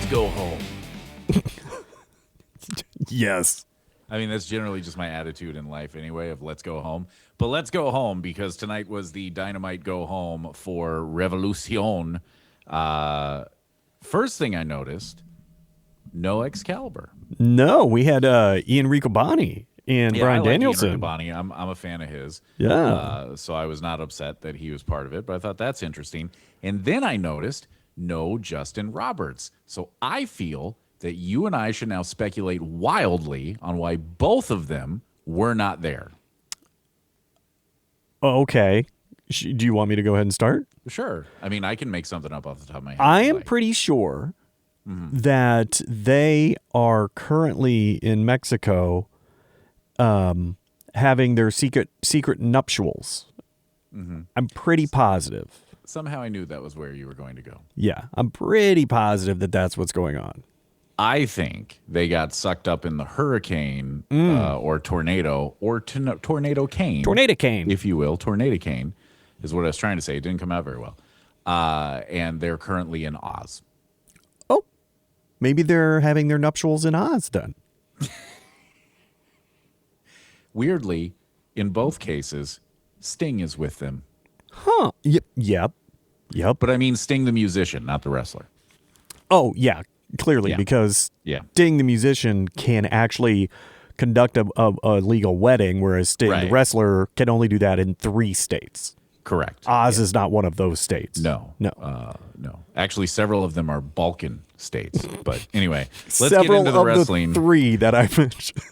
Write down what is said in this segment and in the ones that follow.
let's go home. Yes. I mean, that's generally just my attitude in life anyway, of let's go home. But let's go home because tonight was the Dynamite go home for Revolution. First thing I noticed, no Excalibur. No, we had Ian Riccaboni and Bryan Danielson. Ian Riccaboni. I'm a fan of his. Yeah. So I was not upset that he was part of it, but I thought that's interesting. And then I noticed no Justin Roberts. So I feel that you and I should now speculate wildly on why both of them were not there. Oh, okay. Do you want me to go ahead and start? Sure. I mean, I can make something up off the top of my head. I am pretty sure that they are currently in Mexico having their secret nuptials. I'm pretty positive. Somehow I knew that was where you were going to go. Yeah, I'm pretty positive that that's what's going on. I think they got sucked up in the hurricane or tornado or tornado cane. Tornado cane. If you will. Tornado cane is what I was trying to say. It didn't come out very well. And they're currently in Oz. Oh, maybe they're having their nuptials in Oz then. Weirdly, in both cases, Sting is with them. Huh. Yep. But I mean Sting the musician, not the wrestler. Oh, yeah. Clearly, Yeah. because Yeah. Sting the musician can actually conduct a legal wedding, whereas Sting the wrestler can only do that in 3 states. Correct. Oz is not one of those states. No. No. No. Actually, several of them are Balkan states. But anyway, let's Several get into the of wrestling. The 3 that I mentioned.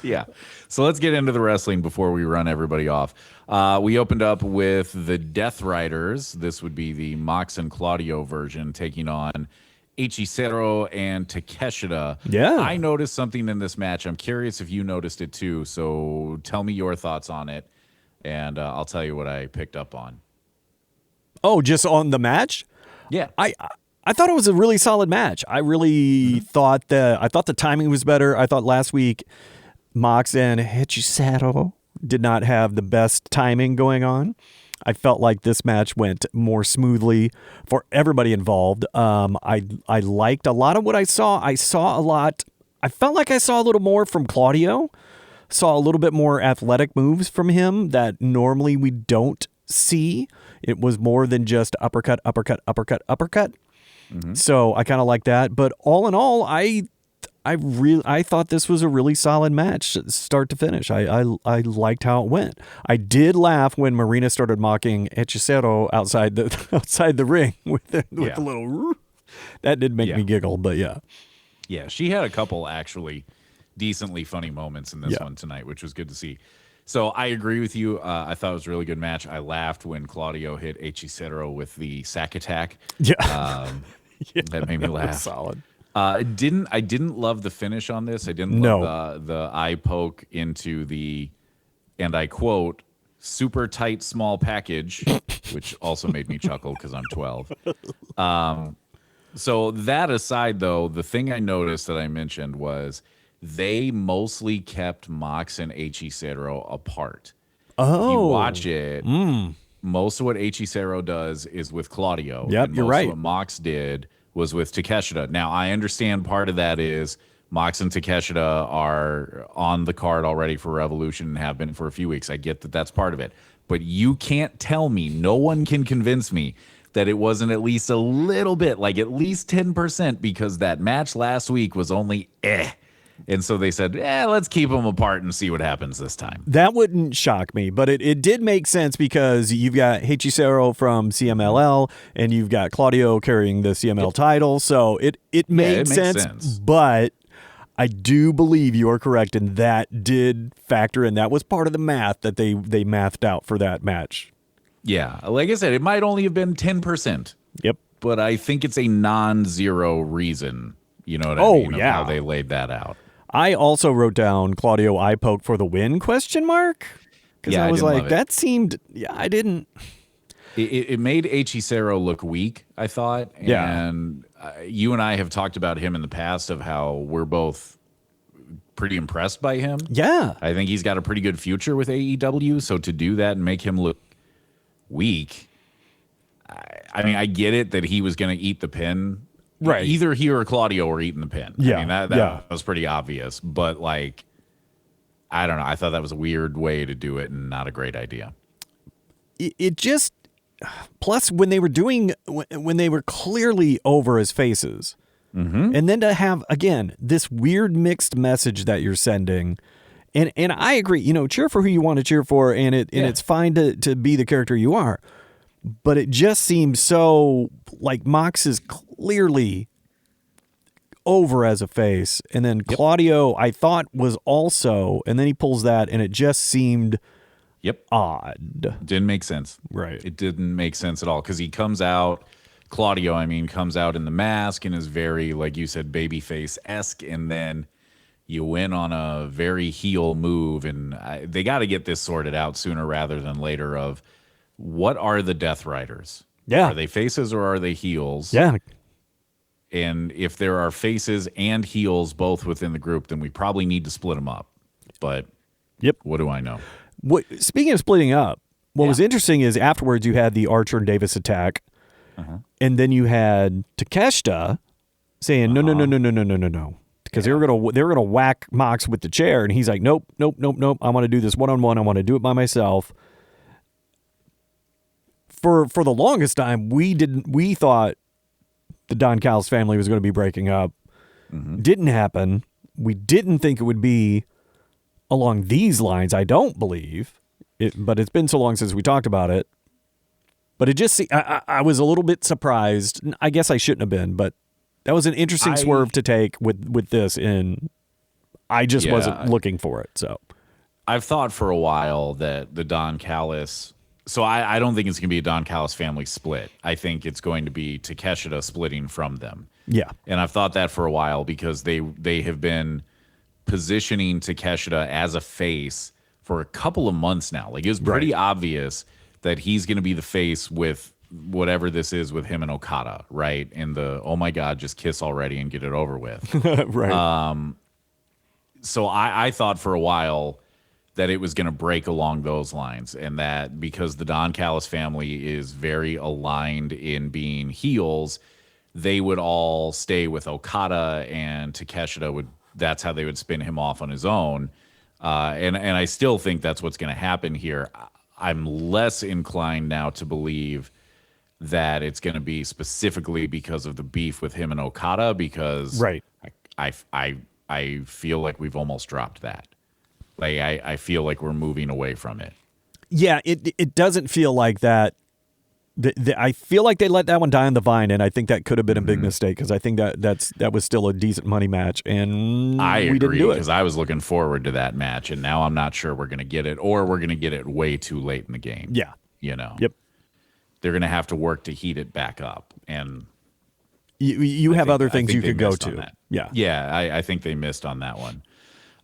Yeah. So let's get into the wrestling before we run everybody off. We opened up with the Death Riders. This would be the Mox and Claudio version, taking on Hechicero and Takeshita. Yeah. I noticed something in this match. I'm curious if you noticed it too. So tell me your thoughts on it, and I'll tell you what I picked up on. Oh, just on the match? Yeah. I thought it was a really solid match. I really thought the timing was better. I thought last week Mox and Hechicero did not have the best timing going on. I felt like this match went more smoothly for everybody involved. I liked a lot of what I saw. I felt like I saw a little more from Claudio. Saw a little bit more athletic moves from him that normally we don't see. It was more than just uppercut. So I kind of like that. But all in all, I thought this was a really solid match, start to finish. I liked how it went. I did laugh when Marina started mocking Hechicero outside the ring with the little. That did make me giggle, but yeah. Yeah, she had a couple actually decently funny moments in this one tonight, which was good to see. So I agree with you. I thought it was a really good match. I laughed when Claudio hit Hechicero with the sack attack. Yeah. That made me laugh. Solid. I didn't love the finish on this. I didn't love the eye poke into the, and I quote, super tight small package, which also made me chuckle because I'm 12. So that aside, though, the thing I noticed that I mentioned was they mostly kept Mox and Hechicero apart. Oh. If you watch it, most of what Hechicero does is with Claudio. Yep, and you're most right. of what Mox did was with Takeshita. Now, I understand part of that is Mox and Takeshita are on the card already for Revolution and have been for a few weeks. I get that that's part of it. But you can't tell me, no one can convince me that it wasn't at least a little bit, like at least 10%, because that match last week was only And so they said, let's keep them apart and see what happens this time. That wouldn't shock me, but it did make sense because you've got Hechicero from CMLL and you've got Claudio carrying the CML title. So it made sense, but I do believe you are correct, and that did factor in. That was part of the math that they mathed out for that match. Yeah, like I said, it might only have been 10%. Yep. But I think it's a non-zero reason. You know what I mean? Yeah. How they laid that out. I also wrote down Claudio eye poke for the win, ? Because I was like, that seemed, I didn't. It made Hechicero look weak, I thought. And you and I have talked about him in the past of how we're both pretty impressed by him. Yeah. I think he's got a pretty good future with AEW. So to do that and make him look weak, I mean, I get it that he was going to eat the pin. Right. Either he or Claudio were eating the pin. Yeah. I mean, that was pretty obvious. But, like, I don't know. I thought that was a weird way to do it and not a great idea. It just, plus when they were clearly over as faces, and then to have, again, this weird mixed message that you're sending. And I agree, cheer for who you want to cheer for, and it's fine to be the character you are. But it just seems so like Mox is clearly over as a face. And then Claudio, I thought, was also, and then he pulls that, and it just seemed odd. Didn't make sense. Right. It didn't make sense at all because he comes out, Claudio, comes out in the mask and is very, like you said, babyface-esque, and then you win on a very heel move, and they got to get this sorted out sooner rather than later of what are the Death Riders? Yeah. Are they faces or are they heels? Yeah. And if there are faces and heels both within the group, then we probably need to split them up. But what do I know? Speaking of splitting up, what was interesting is afterwards you had the Archer and Davis attack, and then you had Takeshita saying, no. Because they were gonna whack Mox with the chair, and he's like, nope. I want to do this one-on-one. I want to do it by myself. For the longest time, we thought the Don Callis family was going to be breaking up. Didn't happen. We didn't think it would be along these lines. I don't believe it, but it's been so long since we talked about it. But it just, I was a little bit surprised. I guess I shouldn't have been, but that was an interesting swerve to take with this, and I just wasn't looking for it. So I've thought for a while that the Don Callis. So I don't think it's going to be a Don Callis family split. I think it's going to be Takeshita splitting from them. Yeah. And I've thought that for a while because they have been positioning Takeshita as a face for a couple of months now. Like, it was pretty obvious that he's going to be the face with whatever this is with him and Okada, right? And oh my God, just kiss already and get it over with. Right. So I thought for a while that it was going to break along those lines, and that because the Don Callis family is very aligned in being heels, they would all stay with Okada, and Takeshita that's how they would spin him off on his own. And I still think that's what's going to happen here. I'm less inclined now to believe that it's going to be specifically because of the beef with him and Okada, because I feel like we've almost dropped that. Like, I feel like we're moving away from it. Yeah, it doesn't feel like that. I feel like they let that one die on the vine, and I think that could have been a big mistake, because I think that was still a decent money match, and we didn't do it. Because I was looking forward to that match, and now I'm not sure we're going to get it, or we're going to get it way too late in the game. Yeah. Yep. They're going to have to work to heat it back up, and you have other things you could go to. Yeah, I think they missed on that one.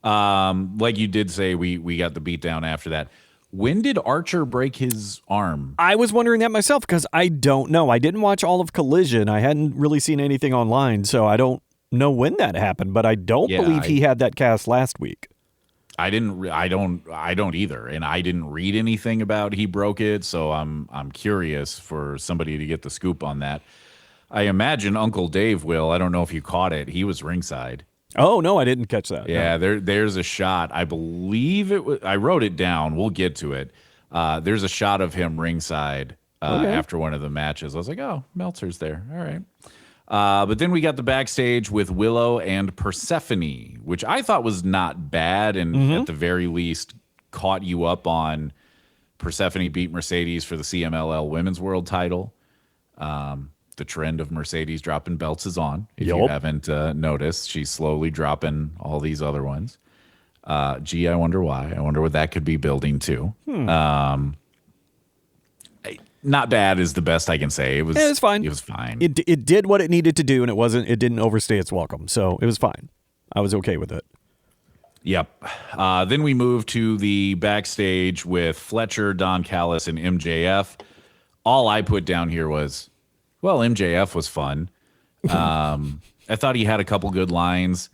Like you did say, we got the beat down after that. When did Archer break his arm? I was wondering that myself, because I don't know. I didn't watch all of Collision. I hadn't really seen anything online, so I don't know when that happened, but I don't believe he had that cast last week. I don't either, and I didn't read anything about he broke it, so I'm curious for somebody to get the scoop on that. I imagine Uncle Dave will. I don't know if you caught it. He was ringside. Oh, no, I didn't catch that. Yeah, no. There's a shot. I believe it was. I wrote it down. We'll get to it. There's a shot of him ringside after one of the matches. I was like, oh, Meltzer's there. All right. But then we got the backstage with Willow and Persephone, which I thought was not bad, and at the very least caught you up on Persephone beat Mercedes for the CMLL Women's World Title. The trend of Mercedes dropping belts is on. If you haven't noticed, she's slowly dropping all these other ones. Gee, I wonder why. I wonder what that could be building to. Not bad is the best I can say. It was fine. It was fine. It did what it needed to do, and it didn't overstay its welcome. So it was fine. I was okay with it. Yep. Then we moved to the backstage with Fletcher, Don Callis, and MJF. All I put down here was, well, MJF was fun. I thought he had a couple good lines.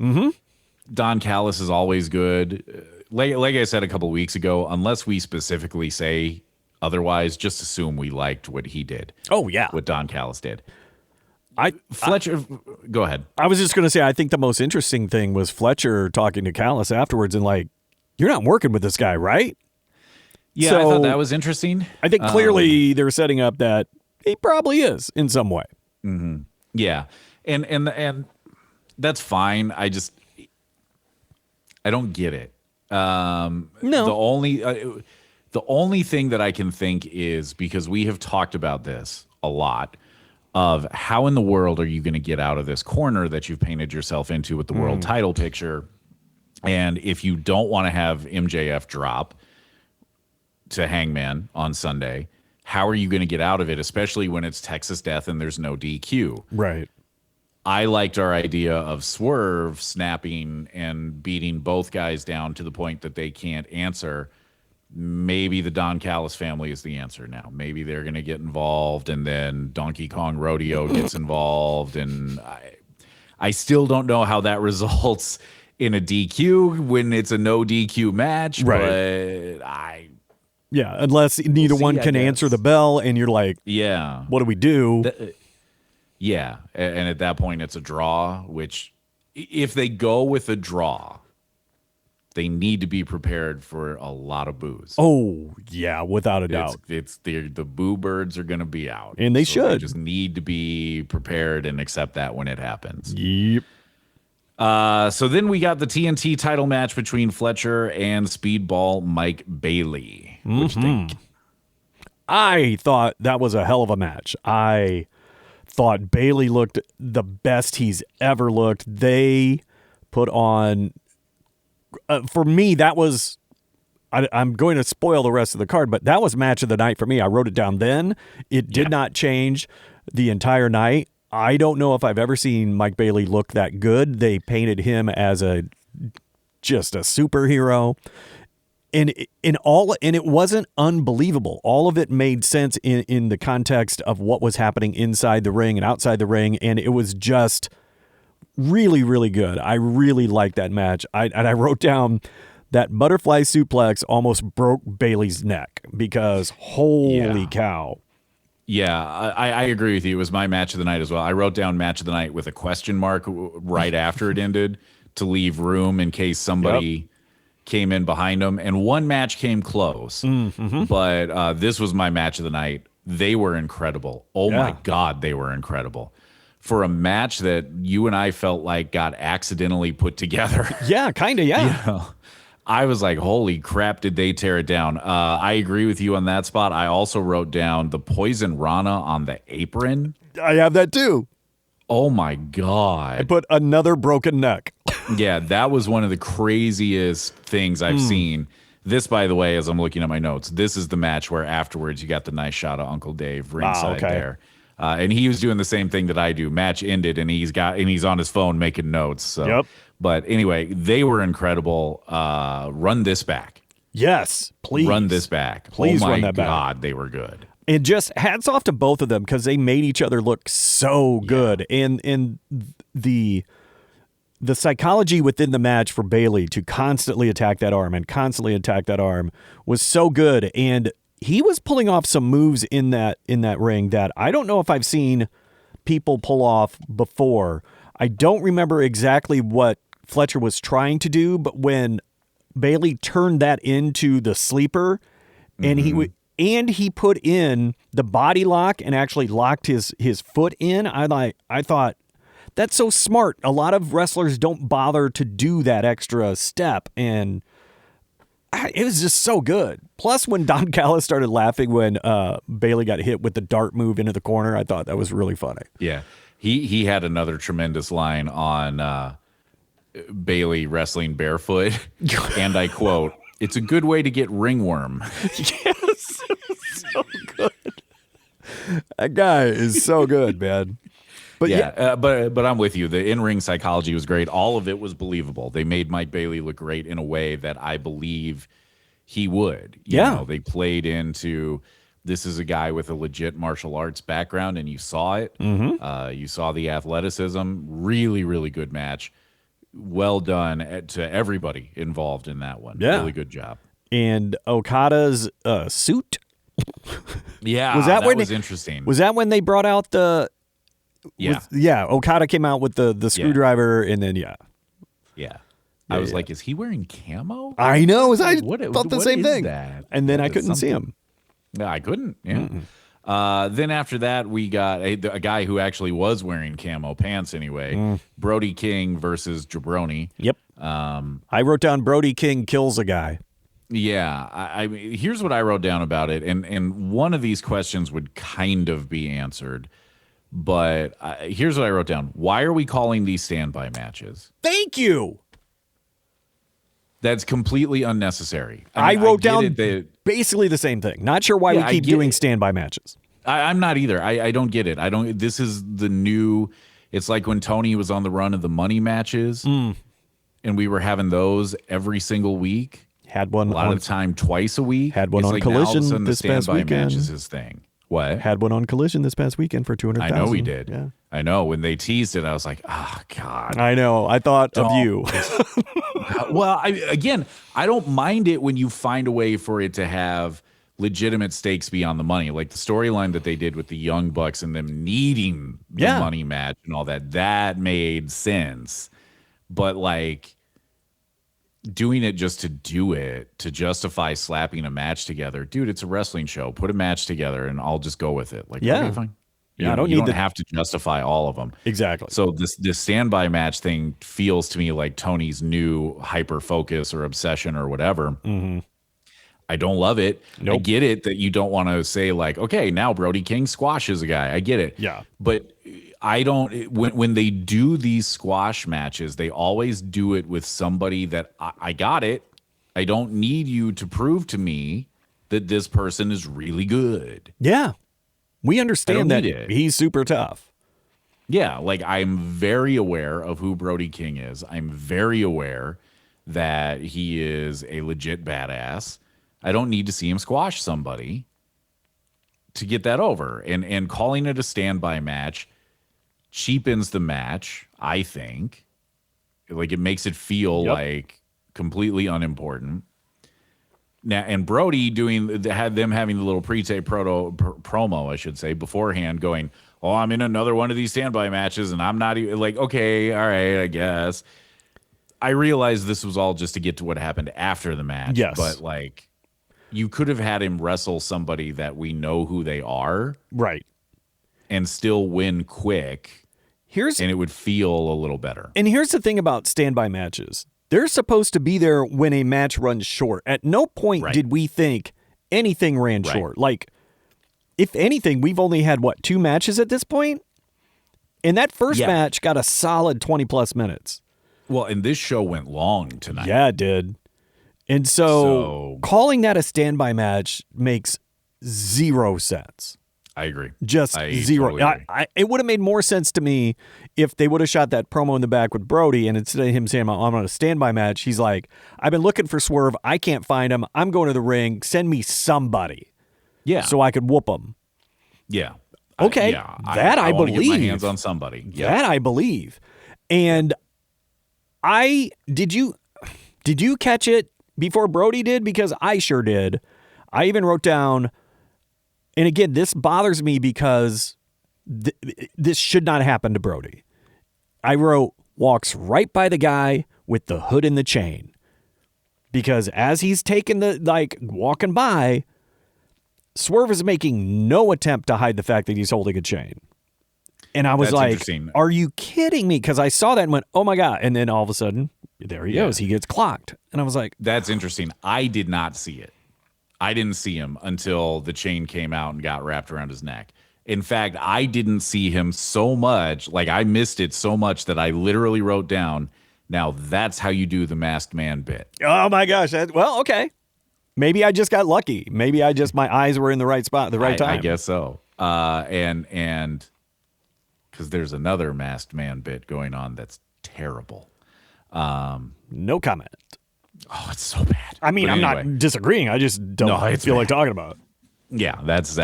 Don Callis is always good. Like I said a couple weeks ago, unless we specifically say Otherwise, just assume we liked what he did. Oh, yeah. What Don Callis did. Fletcher, go ahead. I was just going to say, I think the most interesting thing was Fletcher talking to Callis afterwards and like, you're not working with this guy, right? Yeah, So, I thought that was interesting. I think clearly they're setting up that he probably is in some way. Yeah, and that's fine. I don't get it. No. The only thing that I can think is, because we have talked about this a lot, of how in the world are you going to get out of this corner that you've painted yourself into with the world title picture? And if you don't want to have MJF drop to Hangman on Sunday, how are you going to get out of it, especially when it's Texas Death and there's no DQ? Right. I liked our idea of Swerve snapping and beating both guys down to the point that they can't answer. Maybe the Don Callis family is the answer now. Maybe they're going to get involved, and then Donkey Kong Rodeo gets involved, and I still don't know how that results in a DQ when it's a no DQ match. Right. But Yeah, unless neither one can answer the bell, and you're like, yeah, what do we do? Yeah, and at that point it's a draw, which if they go with a draw, they need to be prepared for a lot of boos. Oh, yeah, without a doubt. It's the boo birds are going to be out. And they should. They just need to be prepared and accept that when it happens. Yep. So then we got the TNT title match between Fletcher and Speedball Mike Bailey. What you think? I thought that was a hell of a match. I thought Bailey looked the best he's ever looked. They put on... for me, that was, I'm going to spoil the rest of the card, but that was match of the night for me. I wrote it down then. It did not change the entire night. I don't know if I've ever seen Mike Bailey look that good. They painted him as just a superhero. And it wasn't unbelievable. All of it made sense in the context of what was happening inside the ring and outside the ring. And it was just really, really good. I really liked that match. I wrote down that butterfly suplex almost broke Bailey's neck because holy cow. Yeah, I agree with you. It was my match of the night as well. I wrote down match of the night with a question mark right after it ended to leave room in case somebody came in behind them. And one match came close, but this was my match of the night. They were incredible. Oh my God, they were incredible. For a match that you and I felt like got accidentally put together. Yeah, kind of, yeah. You know, I was like, holy crap, did they tear it down? I agree with you on that spot. I also wrote down the poisonrana on the apron. I have that too. Oh my God. I put another broken neck. Yeah, that was one of the craziest things I've seen. This, by the way, as I'm looking at my notes, this is the match where afterwards you got the nice shot of Uncle Dave ringside there. And he was doing the same thing that I do. Match ended, and he's on his phone making notes. So. But anyway, they were incredible. Run this back. Yes, please. Run this back. Please run that back. God, they were good. And just hats off to both of them because they made each other look so good. And the psychology within the match for Bailey to constantly attack that arm was so good. And he was pulling off some moves in that ring that I don't know if I've seen people pull off before. I don't remember exactly what Fletcher was trying to do, but when Bailey turned that into the sleeper and he put in the body lock and actually locked his foot in, I thought that's so smart. A lot of wrestlers don't bother to do that extra step, and it was just so good. Plus, when Don Callis started laughing when Bailey got hit with the dart move into the corner, I thought that was really funny. Yeah. He had another tremendous line on Bailey wrestling barefoot, and I quote, "It's a good way to get ringworm." Yes, it was so good. That guy is so good, man. But but I'm with you. The in-ring psychology was great. All of it was believable. They made Mike Bailey look great in a way that I believe he would. You know, they played into, this is a guy with a legit martial arts background, and you saw it. You saw the athleticism. Really, really good match. Well done to everybody involved in that one. Yeah. Really good job. And Okada's suit Yeah, Was that when was interesting. Was that when they brought out the? Yeah. Okada came out with the screwdriver, and then Yeah. I was like, is he wearing camo? I know. I What thought the same is thing. that? And then That I is couldn't see something. him. Yeah, I couldn't. Yeah. Then after that, we got a guy who actually was wearing camo pants anyway. Brody King versus Jabroni. Yep. I wrote down Brody King kills a guy. Yeah. I mean, here's what I wrote down about it. And one of these questions would kind of be answered. But here's what I wrote down. Why are we calling these standby matches? Thank you. That's completely unnecessary. I wrote down basically the same thing. Not sure why we keep doing standby matches. I'm not either. I don't get it. This is the new. It's like when Tony was on the run of the money matches, and we were having those every single week. Had one a lot of the time, twice a week. Had one it's on like Collision the this past standby weekend. match is his thing. What? Had one on Collision this past weekend for $200,000. I know we did. Yeah. I know when they teased it, I was like, oh God. I know. I thought of you. Well, I don't mind it when you find a way for it to have legitimate stakes beyond the money, like the storyline that they did with the Young Bucks and them needing the money match and all that. That made sense, but like doing it just to do it, to justify slapping a match together, dude, it's a wrestling show. Put a match together, and I'll just go with it. Like, okay, fine. Yeah, you don't have to justify all of them. Exactly. So this standby match thing feels to me like Tony's new hyper focus or obsession or whatever. Mm-hmm. I don't love it. Nope. I get it that you don't want to say like, okay, now Brody King squashes a guy. I get it. Yeah. But I don't. When they do these squash matches, they always do it with somebody that I got it. I don't need you to prove to me that this person is really good. Yeah. We understand that he's super tough. Yeah, like I'm very aware of who Brody King is. I'm very aware that he is a legit badass. I don't need to see him squash somebody to get that over. And calling it a standby match cheapens the match, I think. Like it makes it feel like completely unimportant. Now, and Brody had them having the little pre-tape promo, I should say, beforehand, going, "Oh, I'm in another one of these standby matches, and I'm not even like, okay, all right, I guess." I realized this was all just to get to what happened after the match. Yes, but like, you could have had him wrestle somebody that we know who they are, right, and still win quick. And it would feel a little better. And here's the thing about standby matches. They're supposed to be there when a match runs short. At no point did we think anything ran short. Like, if anything, we've only had, 2 matches at this point? And that first match got a solid 20-plus minutes. Well, and this show went long tonight. Yeah, it did. And so calling that a standby match makes 0 sense. I agree. Just 0. Totally agree. It would have made more sense to me if they would have shot that promo in the back with Brody, and instead of him saying, I'm on a standby match, he's like, I've been looking for Swerve. I can't find him. I'm going to the ring. Send me somebody. Yeah. So I could whoop him. Yeah. Okay. I believe. Get my hands on somebody. Yeah. That I believe. And did you catch it before Brody did? Because I sure did. I even wrote down, and again, this bothers me because this should not happen to Brody. I wrote, walks right by the guy with the hood and the chain. Because as he's taking walking by, Swerve is making no attempt to hide the fact that he's holding a chain. And I was like, are you kidding me? Because I saw that and went, oh my God. And then all of a sudden, there he goes. He gets clocked. And I was like, that's interesting. I did not see it. I didn't see him until the chain came out and got wrapped around his neck. In fact, I didn't see him so much, like I missed it so much that I literally wrote down, now that's how you do the masked man bit. Oh my gosh. Well, okay. Maybe I just got lucky. Maybe my eyes were in the right spot at the right time. I guess so. And because there's another masked man bit going on that's terrible. No comment. Oh, it's so bad. I mean, I'm not disagreeing. I just don't feel like talking about it. Yeah, that's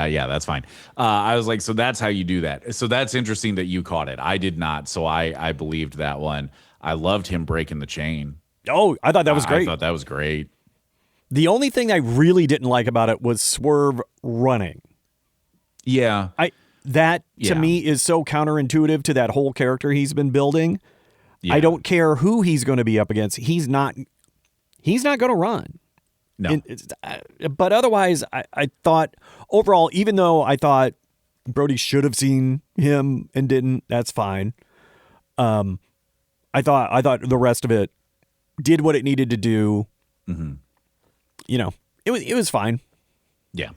fine. I was like, so that's how you do that. So that's interesting that you caught it. I did not. So I believed that one. I loved him breaking the chain. Oh, I thought that was great. I thought that was great. The only thing I really didn't like about it was Swerve running. Yeah. To me is so counterintuitive to that whole character he's been building. Yeah. I don't care who he's going to be up against. He's not going to run. No. But otherwise, I thought overall, even though I thought Brody should have seen him and didn't, that's fine. I thought the rest of it did what it needed to do. Mm-hmm. It was fine. Yeah,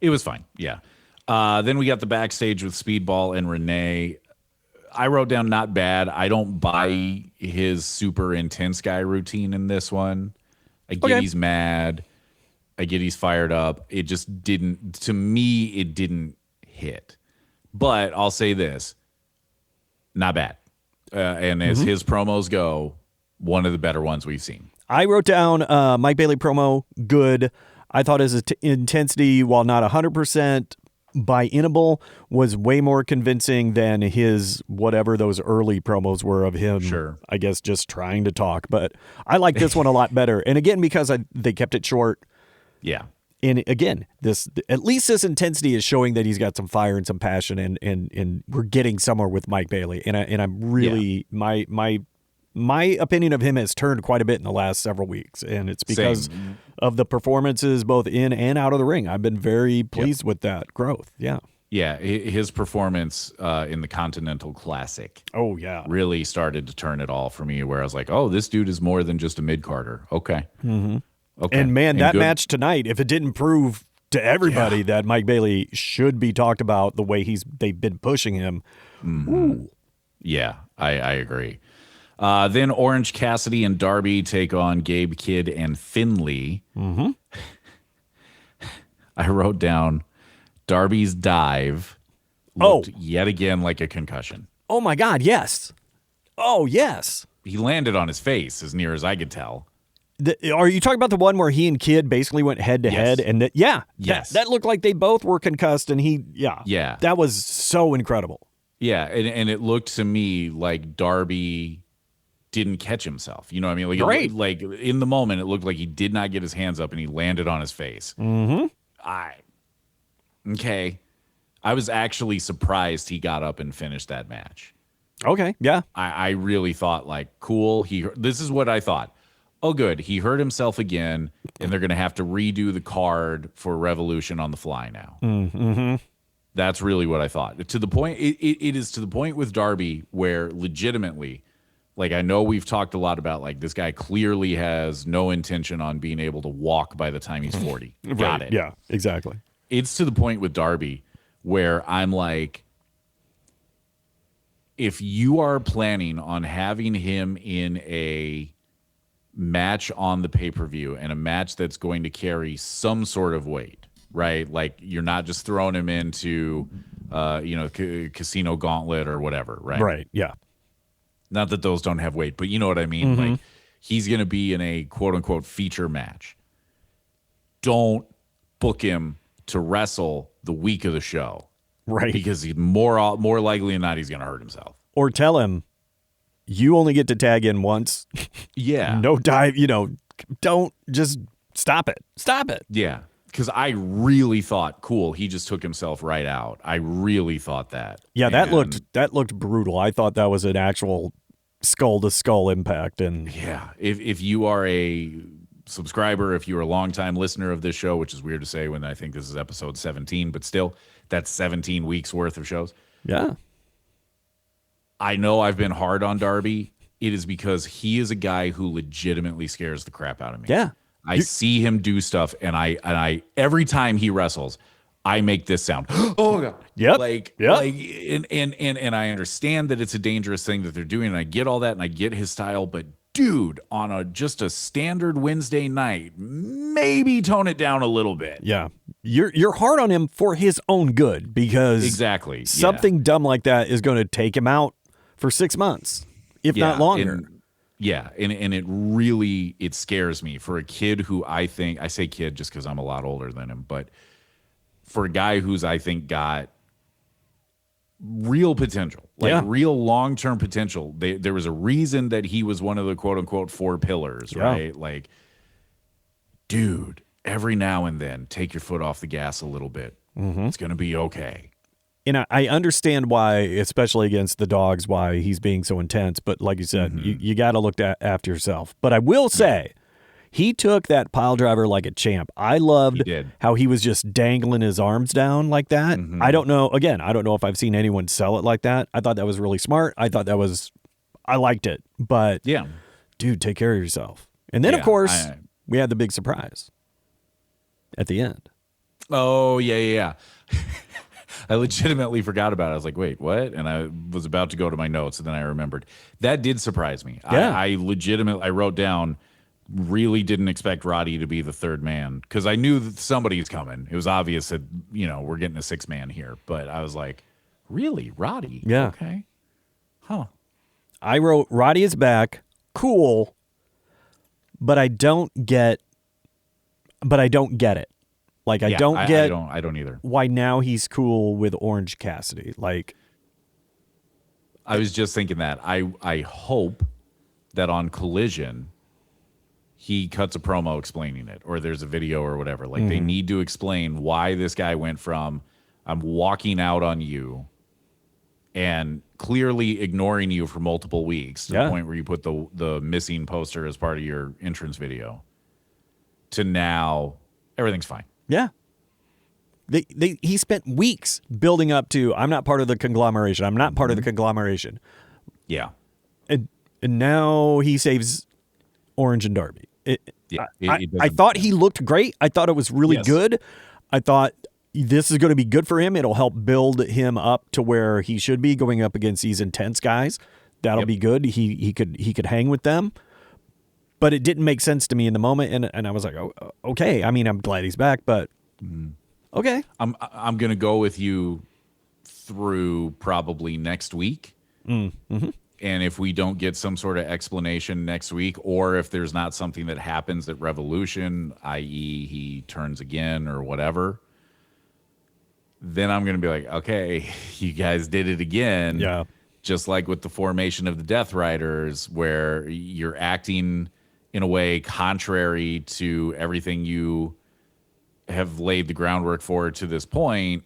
it was fine. Yeah. Then we got the backstage with Speedball and Renee. I wrote down not bad. I don't buy his super intense guy routine in this one. I get he's mad. I get he's fired up. It just didn't, to me, it didn't hit. But I'll say this, not bad. And as his promos go, one of the better ones we've seen. I wrote down Mike Bailey promo, good. I thought his intensity, while not 100% buy-inable, was way more convincing than his whatever those early promos were of him. Sure. I guess just trying to talk. But I like this one a lot better. And again, because they kept it short. Yeah. And again, at least this intensity is showing that he's got some fire and some passion, and we're getting somewhere with Mike Bailey. And I'm really my opinion of him has turned quite a bit in the last several weeks, and it's because of the performances both in and out of the ring. I've been very pleased with that growth. Yeah. Yeah, his performance in the Continental Classic. Oh, yeah. Really started to turn it all for me, where I was like, oh, this dude is more than just a mid-carder. Okay. Mm-hmm. Okay. And, man, that match tonight, if it didn't prove to everybody that Mike Bailey should be talked about the way they've been pushing him. Mm-hmm. Yeah, I agree. Then Orange Cassidy and Darby take on Gabe Kidd and Finley. Mm-hmm. I wrote down Darby's dive looked yet again like a concussion. Oh, my God, yes. Oh, yes. He landed on his face, as near as I could tell. Are you talking about the one where he and Kidd basically went head to head? And that looked like they both were concussed, and that was so incredible. Yeah, and it looked to me like Darby didn't catch himself. You know what I mean? Like in the moment, it looked like he did not get his hands up, and he landed on his face. Mm-hmm. Okay. I was actually surprised he got up and finished that match. Okay, yeah. I really thought, like, cool. This is what I thought. Oh, good. He hurt himself again, and they're going to have to redo the card for Revolution on the fly now. Mm-hmm. That's really what I thought. To the point, it is to the point with Darby where legitimately, like, I know we've talked a lot about, like, this guy clearly has no intention on being able to walk by the time he's 40. Got it. Yeah, exactly. It's to the point with Darby where I'm like, if you are planning on having him in a match on the pay-per-view and a match that's going to carry some sort of weight, right? Like, you're not just throwing him into, Casino Gauntlet or whatever, right? Right, yeah. Not that those don't have weight, but you know what I mean? Mm-hmm. Like, he's going to be in a quote-unquote feature match. Don't book him to wrestle the week of the show. Right. Because he's more likely than not, he's going to hurt himself. Or tell him, you only get to tag in once. Yeah. No dive, don't just stop it. Stop it. Yeah. Because I really thought, cool, he just took himself right out. I really thought that. Yeah, that looked brutal. I thought that was an actual skull-to-skull impact. And yeah, if you are a subscriber, if you're a longtime listener of this show, which is weird to say when I think this is episode 17, but still, that's 17 weeks worth of shows. Yeah. I know I've been hard on Darby. It is because he is a guy who legitimately scares the crap out of me. Yeah. I see him do stuff, and I every time he wrestles, I make this sound. Oh God. Yep. And I understand that it's a dangerous thing that they're doing, and I get all that, and I get his style, but dude, on just a standard Wednesday night, maybe tone it down a little bit. Yeah. You're hard on him for his own good, because exactly something dumb like that is going to take him out for 6 months, if not longer. And it really, it scares me for a kid who I say kid just because I'm a lot older than him, but for a guy who's, I think, got real potential, real long-term potential. There was a reason that he was one of the quote-unquote 4 pillars, right? Like, dude, every now and then, take your foot off the gas a little bit. It's going to be okay. And I understand why, especially against the Dogs, why he's being so intense. But like you said, you got to look after yourself. But I will say, he took that pile driver like a champ. I loved how he was just dangling his arms down like that. I don't know. Again, I don't know if I've seen anyone sell it like that. I thought that was really smart. I liked it. But Yeah. dude, take care of yourself. And then, of course, we had the big surprise at the end. Oh, yeah. I legitimately forgot about it. I was like, wait, what? And I was about to go to my notes, and then I remembered. That did surprise me. Yeah. I legitimately, I wrote down, really didn't expect Roddy to be the third man, because I knew that somebody's coming. It was obvious that, we're getting a 6-man here. But I was like, really? Roddy? Yeah. Okay. Huh. I wrote, Roddy is back. Cool. But I don't get it. Like, I don't either. Why now he's cool with Orange Cassidy. Like, I was just thinking that. I hope that on Collision, he cuts a promo explaining it, or there's a video or whatever. Like, they need to explain why this guy went from, I'm walking out on you, and clearly ignoring you for multiple weeks to the point where you put the missing poster as part of your entrance video, to now everything's fine. yeah. He spent weeks building up to, I'm not part of the conglomeration. I'm not part of the conglomeration. Yeah. And now he saves Orange and Darby. I thought he looked great. I thought it was really good. I thought this is going to be good for him. It'll help build him up to where he should be going up against these intense guys. That'll be good. He could hang with them. But it didn't make sense to me in the moment, and I was like, oh, okay. I mean, I'm glad he's back, but okay. I'm going to go with you through probably next week. And if we don't get some sort of explanation next week, or if there's not something that happens at Revolution, i.e. he turns again or whatever, then I'm going to be like, okay, you guys did it again. Yeah. Just like with the formation of the Death Riders, where you're acting in a way contrary to everything you have laid the groundwork for to this point,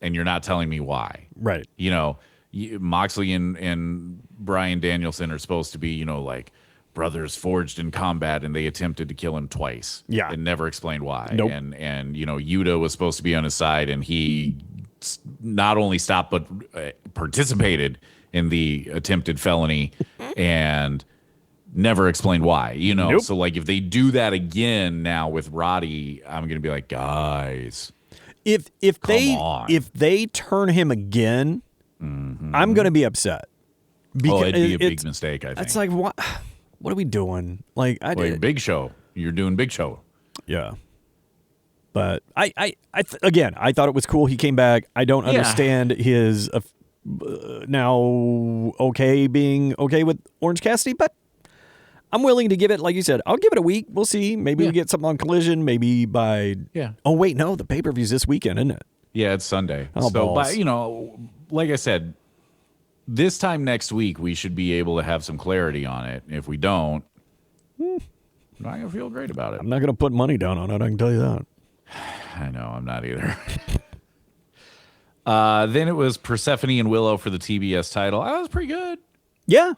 and you're not telling me why. Right. Moxley and Bryan Danielson are supposed to be, like brothers forged in combat, and they attempted to kill him twice. Yeah. And never explained why. Nope. And Yuta was supposed to be on his side, and he not only stopped but participated in the attempted felony and never explained why. Nope. So like if they do that again now with Roddy, I'm going to be like, guys, if they turn him again, I'm going to be upset. Because it'd be a big mistake, I think. It's like, what are we doing? Like, Big Show. You're doing Big Show. Yeah. But again, I thought it was cool. He came back. I don't understand his now being okay with Orange Cassidy, but I'm willing to give it, like you said, I'll give it a week. We'll see. Maybe we get something on Collision. Maybe by Oh wait, no, the pay-per-view's this weekend, isn't it? Yeah, it's Sunday. Oh, so, balls. but like I said, this time next week we should be able to have some clarity on it. If we don't, I'm not gonna feel great about it. I'm not gonna put money down on it. I can tell you that. I know, I'm not either. Then it was Persephone and Willow for the TBS title. That was pretty good. Yeah.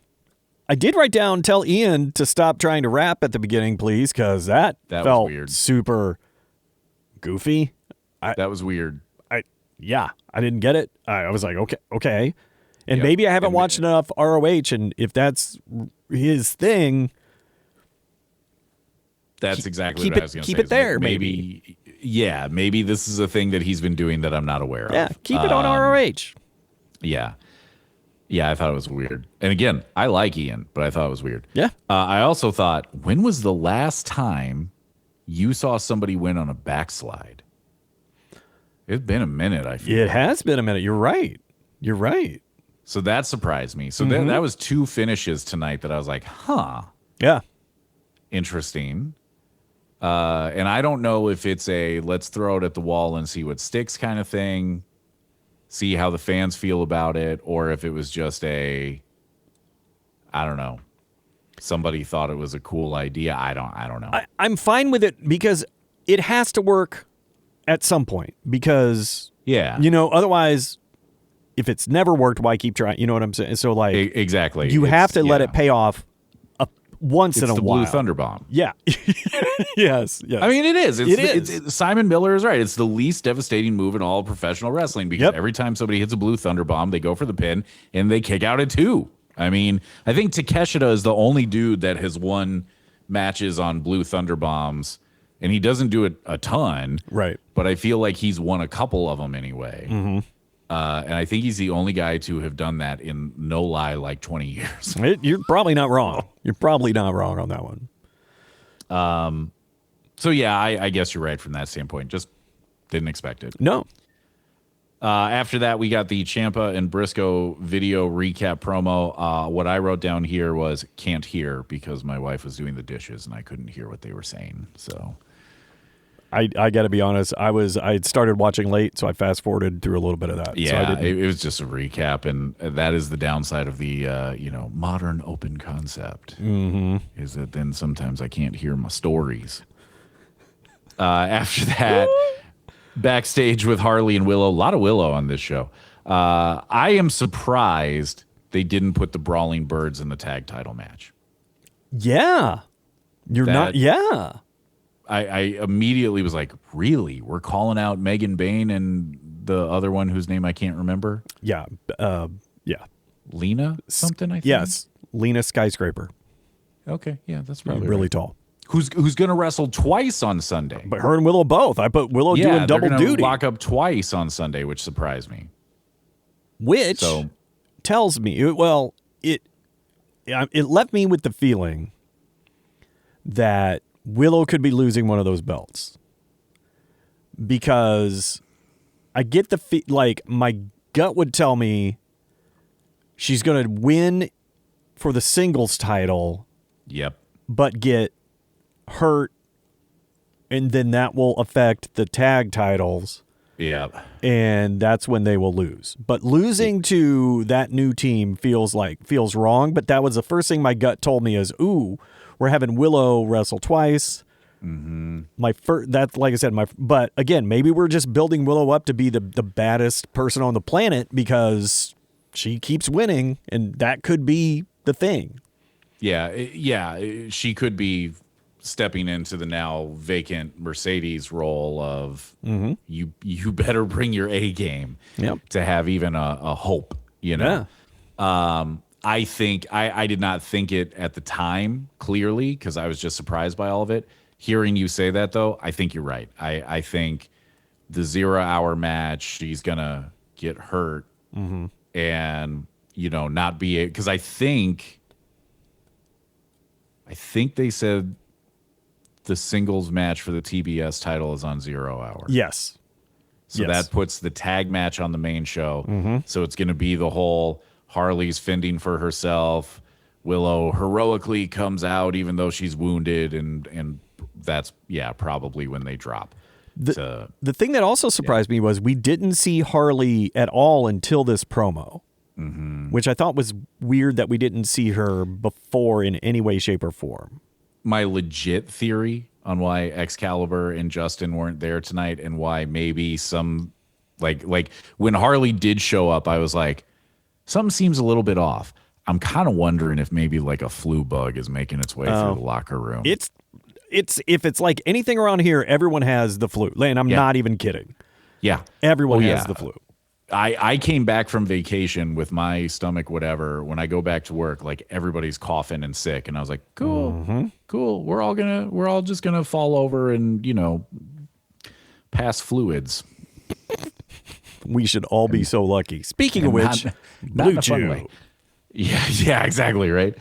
I did write down, tell Ian to stop trying to rap at the beginning, please, because that felt was weird. Super goofy. That was weird. I didn't get it. I was like, okay. And maybe I haven't watched enough ROH, and if that's his thing, that's exactly what I was going to say. Keep it there, maybe. Yeah, maybe this is a thing that he's been doing that I'm not aware of. Yeah, keep it on ROH. Yeah. Yeah, I thought it was weird. And again, I like Ian, but I thought it was weird. Yeah. I also thought, when was the last time you saw somebody win on a backslide? It's been a minute, I feel. It has been a minute. You're right. So that surprised me. So then that was 2 finishes tonight that I was like, huh. Yeah. Interesting. And I don't know if it's a let's throw it at the wall and see what sticks kind of thing, see how the fans feel about it, or if it was just I don't know. somebody thought it was a cool idea. I don't know. I'm fine with it because it has to work at some point because, otherwise, if it's never worked, why keep trying? You know what I'm saying? So, like, exactly. You have to let it pay off once in a while. It's the Blue Thunder Bomb. Yeah. yes. I mean, it is. Simon Miller is right. It's the least devastating move in all of professional wrestling because every time somebody hits a Blue Thunder Bomb, they go for the pin and they kick out at 2. I mean, I think Takeshita is the only dude that has won matches on Blue Thunder Bombs, and he doesn't do it a ton. Right. But I feel like he's won a couple of them anyway. Mm-hmm. And I think he's the only guy to have done that in, no lie, like 20 years. You're probably not wrong. You're probably not wrong on that one. So, yeah, I guess you're right from that standpoint. Just didn't expect it. No. After that, we got the Ciampa and Briscoe video recap promo. What I wrote down here was can't hear because my wife was doing the dishes and I couldn't hear what they were saying. So I got to be honest. I had started watching late, so I fast forwarded through a little bit of that. Yeah, so it was just a recap, and that is the downside of the modern open concept. Mm-hmm. Is that then sometimes I can't hear my stories. After that, backstage with Harley and Willow, a lot of Willow on this show. I am surprised they didn't put the Brawling Birds in the tag title match. Yeah, Yeah. I immediately was like, really? We're calling out Megan Bain and the other one whose name I can't remember? Yeah. Yeah. Lena something, I think? Yes. Lena Skyscraper. Okay. Yeah, that's probably really right. tall. Who's going to wrestle twice on Sunday? But her and Willow both. I put Willow doing double duty. Lock up twice on Sunday, which surprised me. Which tells me, it left me with the feeling that Willow could be losing one of those belts because I get the my gut would tell me she's going to win for the singles title. Yep. But get hurt, and then that will affect the tag titles. Yeah. And that's when they will lose. But losing to that new team feels wrong, but that was the first thing my gut told me is, ooh, we're having Willow wrestle twice. Mm-hmm. That's like I said, but again, maybe we're just building Willow up to be the baddest person on the planet because she keeps winning, and that could be the thing. Yeah, she could be stepping into the now vacant Mercedes role of you better bring your A game to have even a hope, Yeah. I think I did not think it at the time clearly because I was just surprised by all of it. Hearing you say that, though, I think you're right. I think the 0 hour match, she's going to get hurt and, not be – because I think they said the singles match for the TBS title is on 0 hour. Yes. So that puts the tag match on the main show. So it's going to be the whole Harley's fending for herself. Willow heroically comes out even though she's wounded, and that's probably when they drop. The thing that also surprised me was we didn't see Harley at all until this promo, which I thought was weird that we didn't see her before in any way, shape, or form. My legit theory on why Excalibur and Justin weren't there tonight and why maybe some like when Harley did show up, I was like, something seems a little bit off. I'm kind of wondering if maybe like a flu bug is making its way through the locker room. It's if it's like anything around here, everyone has the flu. And I'm not even kidding. Yeah. Everyone has the flu. I came back from vacation with my stomach, whatever. When I go back to work, like everybody's coughing and sick. And I was like, cool. We're all just gonna fall over and, pass fluids. We should all be so lucky. Speaking of which, Blue Chew. Yeah, exactly, right?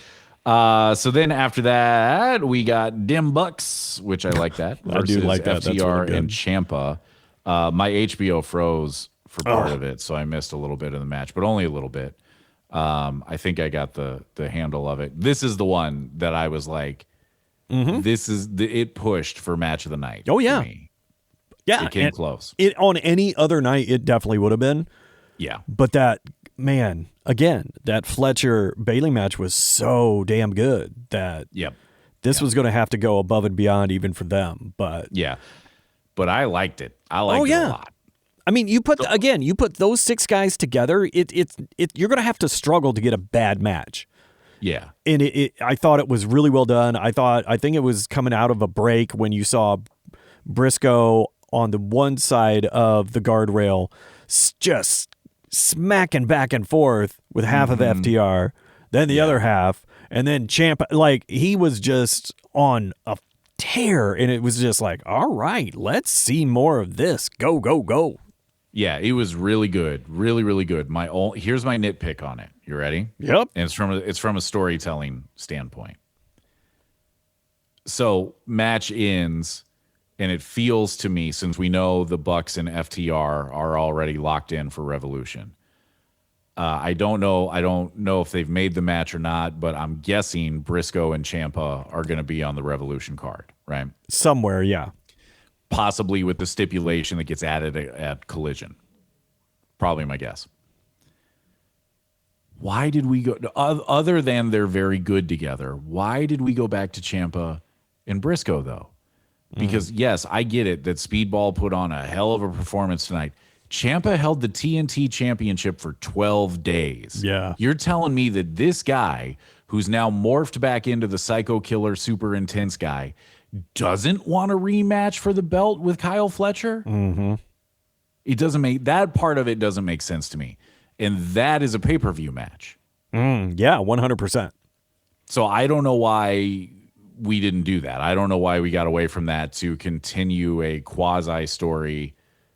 So then after that, we got Dim Bucks, which I like that. I do like that. FTR That's really and Ciampa. My HBO froze for part of it, so I missed a little bit of the match, but only a little bit. I think I got the handle of it. This is the one that I was like, this is it pushed for match of the night. Oh, yeah. For me. Yeah. It came close. On any other night, it definitely would have been. Yeah. But that man, again, that Fletcher Bailey match was so damn good that Yep. this was going to have to go above and beyond even for them. But Yeah. But I liked it. I liked it a lot. I mean, you put those 6 guys together, you're going to have to struggle to get a bad match. Yeah. And I thought it was really well done. I think it was coming out of a break when you saw Briscoe on the one side of the guardrail just smacking back and forth with half of FTR, then the other half, and then Ciampa, like he was just on a tear, and it was just like, all right, let's see more of this. Go, go, go. Yeah, it was really good. Really, really good. Here's my nitpick on it. You ready? Yep. And it's from a storytelling standpoint. So match ends, and it feels to me, since we know the Bucks and FTR are already locked in for Revolution. I don't know if they've made the match or not, but I'm guessing Briscoe and Ciampa are going to be on the Revolution card, right? Somewhere, yeah. Possibly with the stipulation that gets added at Collision. Probably my guess. Why did we go, other than they're very good together, why did we go back to Ciampa and Briscoe, though? Because, yes, I get it that Speedball put on a hell of a performance tonight. Ciampa held the TNT championship for 12 days. Yeah. You're telling me that this guy, who's now morphed back into the psycho killer, super intense guy, doesn't want a rematch for the belt with Kyle Fletcher? Mm-hmm. It doesn't make, that part of it doesn't make sense to me. And that is a pay-per-view match. Yeah, 100%. So I don't know why we didn't do that. I don't know why we got away from that to continue a quasi story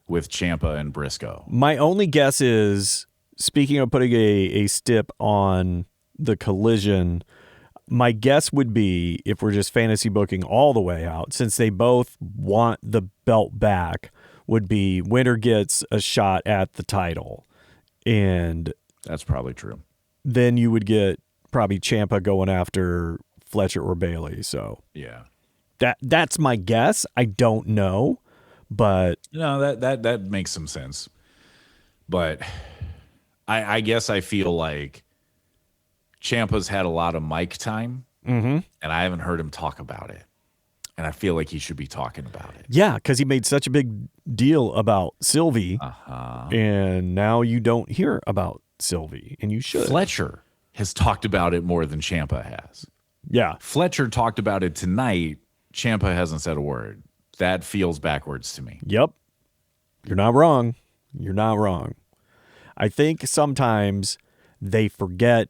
with Ciampa and Briscoe. My only guess is, speaking of putting a stip on the Collision, my guess would be, if we're just fantasy booking all the way out, since they both want the belt back, would be winner gets a shot at the title. And that's probably true. Then you would get probably Ciampa going after Fletcher or Bailey. So yeah, that's my guess. I don't know, but no, that makes some sense. But I guess I feel like Ciampa's had a lot of mic time, and I haven't heard him talk about it. And I feel like he should be talking about it. Yeah, because he made such a big deal about Sylvie, and now you don't hear about Sylvie, and you should. Fletcher has talked about it more than Ciampa has. Yeah. Fletcher talked about it tonight. Ciampa hasn't said a word. That feels backwards to me. Yep. You're not wrong. You're not wrong. I think sometimes they forget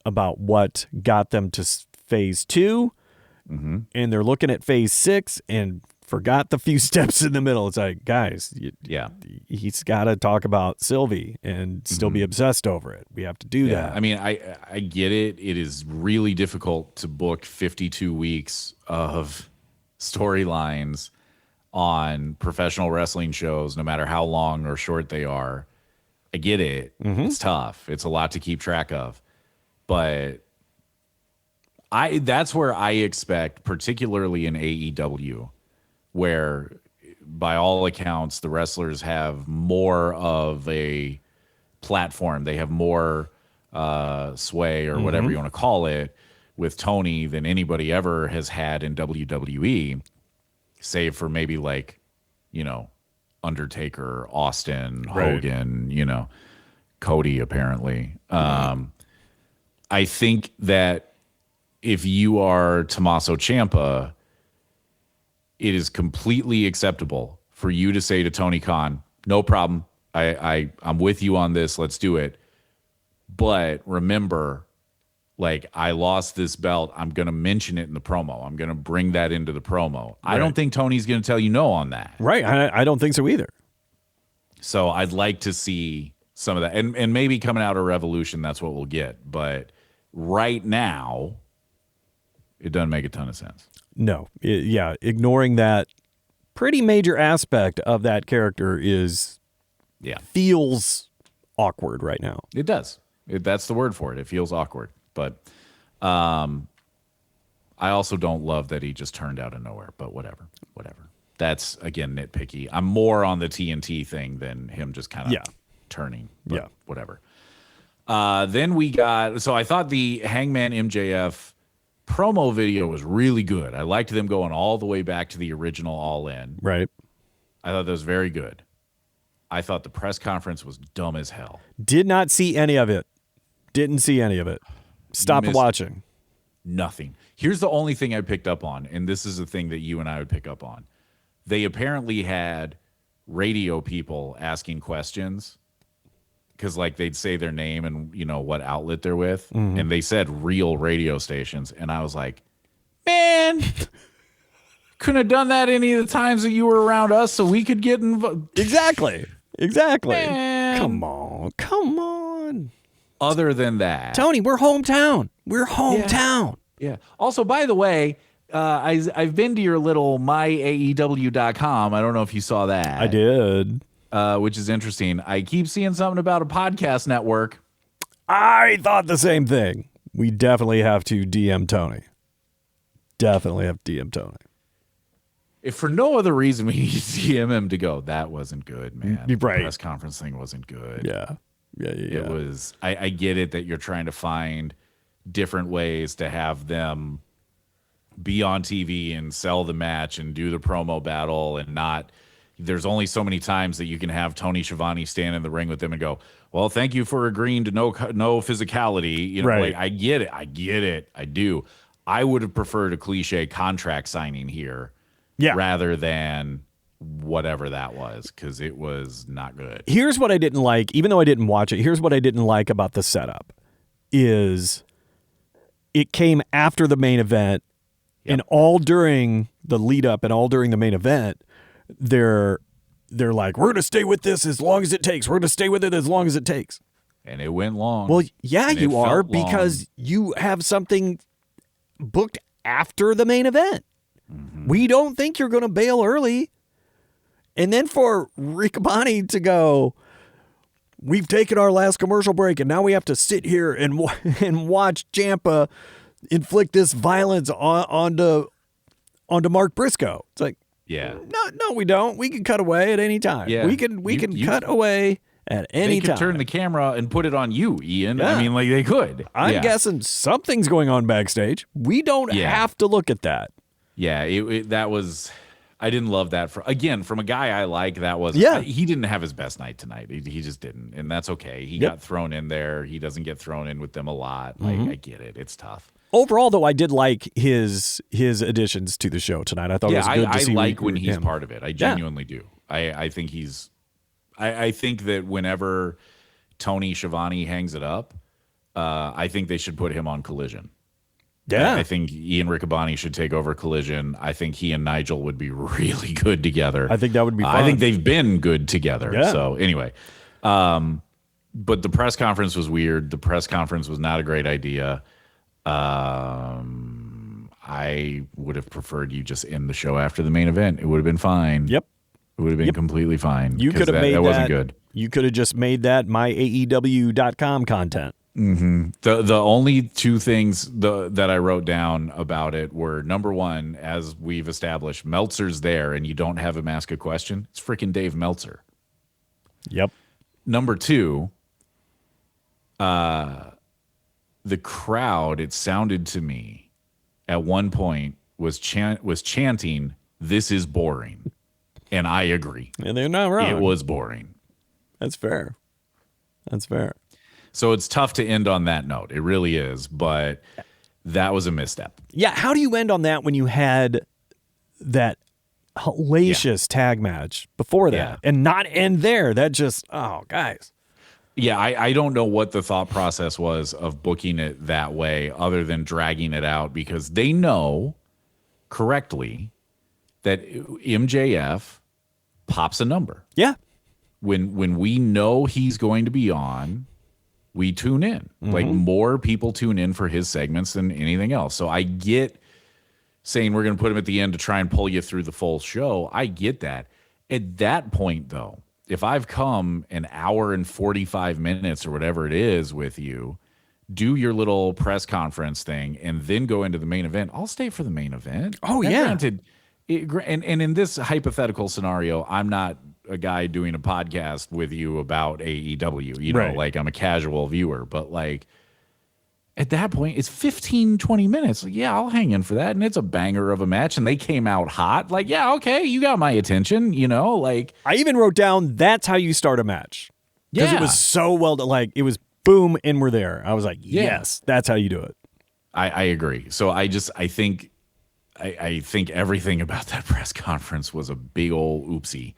about what got them to phase 2, and they're looking at phase 6 and forgot the few steps in the middle. It's like, guys, he's got to talk about Sylvie and still be obsessed over it. We have to do that. I mean, I get it. It is really difficult to book 52 weeks of storylines on professional wrestling shows, no matter how long or short they are. I get it. It's tough. It's a lot to keep track of. But that's where I expect, particularly in AEW, where by all accounts the wrestlers have more of a platform. They have more sway or whatever you want to call it with Tony than anybody ever has had in WWE, save for maybe like, Undertaker, Austin, Hogan, Cody apparently. I think that if you are Tommaso Ciampa, it is completely acceptable for you to say to Tony Khan, no problem. I'm with you on this. Let's do it. But remember, like, I lost this belt. I'm going to mention it in the promo. I'm going to bring that into the promo. Right. I don't think Tony's going to tell you no on that. Right. I don't think so either. So I'd like to see some of that. And maybe coming out of Revolution, that's what we'll get. But right now, it doesn't make a ton of sense. No. Ignoring that pretty major aspect of that character feels awkward right now. It does. That's the word for it. It feels awkward. But I also don't love that he just turned out of nowhere. But whatever. That's, again, nitpicky. I'm more on the TNT thing than him just kind of turning. But whatever. Then we got, so I thought the Hangman MJF promo video was really good. I liked them going all the way back to the original All In. Right. I thought that was very good. I thought the press conference was dumb as hell. Did not see any of it. Didn't see any of it. Stopped watching. Nothing. Here's the only thing I picked up on, and this is the thing that you and I would pick up on. They apparently had radio people asking questions because, like, they'd say their name and, you know, what outlet they're with, and they said real radio stations, and I was like, man, couldn't have done that any of the times that you were around us so we could get involved. Exactly. Man. Come on. Other than that, Tony, we're hometown. Yeah. Also, by the way, I've been to your little myaew.com. I don't know if you saw that. I did. Which is interesting. I keep seeing something about a podcast network. I thought the same thing. We definitely have to DM Tony. If for no other reason, we need to DM him to go, that wasn't good, man. You're right. The press conference thing wasn't good. Yeah. It was, I get it that you're trying to find different ways to have them be on TV and sell the match and do the promo battle and not, there's only so many times that you can have Tony Schiavone stand in the ring with them and go, well, thank you for agreeing to no physicality. You know, right. Like, I get it. I do. I would have preferred a cliche contract signing here rather than whatever that was, because it was not good. Here's what I didn't like, even though I didn't watch it. Here's what I didn't like about the setup is it came after the main event, and all during the lead up and all during the main event, they're like, we're going to stay with this as long as it takes. We're going to stay with it as long as it takes. And it went long. Well, yeah, you are, because you have something booked after the main event. Mm-hmm. We don't think you're going to bail early. And then for Riccaboni to go, we've taken our last commercial break, and now we have to sit here and watch Ciampa inflict this violence onto Mark Briscoe. It's like, no, we don't. We can cut away at any time. Yeah. We can cut away at any time. They could turn the camera and put it on you, Ian. Yeah. I mean, like, they could. I'm guessing something's going on backstage. We don't have to look at that. Yeah, that was. I didn't love that. From a guy I like, that was. He didn't have his best night tonight. He just didn't, and that's okay. He got thrown in there. He doesn't get thrown in with them a lot. Like, I get it. It's tough. Overall, though, I did like his additions to the show tonight. I thought it was good to see. I like when he's part of it. I genuinely do. I think he's. I think that whenever Tony Schiavone hangs it up, I think they should put him on Collision. Yeah. I think Ian Riccaboni should take over Collision. I think he and Nigel would be really good together. I think that would be fun. I think they've been good together. Yeah. So anyway, but the press conference was weird. The press conference was not a great idea. I would have preferred you just end the show after the main event. It would have been fine. Yep. It would have been completely fine. You could have made that. That wasn't good. You could have just made that myaew.com content. Mm-hmm. The only two things that I wrote down about it were, number one, as we've established, Meltzer's there and you don't have him ask a question. It's freaking Dave Meltzer. Yep. Number two, the crowd, it sounded to me, at one point was chanting, "This is boring," and I agree. And they're not wrong. It was boring. That's fair. So it's tough to end on that note. It really is, but that was a misstep. Yeah, how do you end on that when you had that hellacious tag match before that and not end there? That just, guys. Yeah, I don't know what the thought process was of booking it that way other than dragging it out, because they know correctly that MJF pops a number. Yeah. When we know he's going to be on, we tune in. Mm-hmm. Like, more people tune in for his segments than anything else. So I get saying we're going to put him at the end to try and pull you through the full show. I get that. At that point, though, if I've come an hour and 45 minutes or whatever it is with you, do your little press conference thing, and then go into the main event, I'll stay for the main event. Oh, and yeah. Granted, and in this hypothetical scenario, I'm not a guy doing a podcast with you about AEW. You know, Right. like I'm a casual viewer, but like at that point, it's 15, 20 minutes. Like, yeah, I'll hang in for that. And it's a banger of a match. And they came out hot. Like, yeah, okay, you got my attention, you know, like. I even wrote down that's how you start a match. Because it was so well done. Like, it was boom, and we're there. I was like, yes, that's how you do it. I agree. So I think everything about that press conference was a big old oopsie.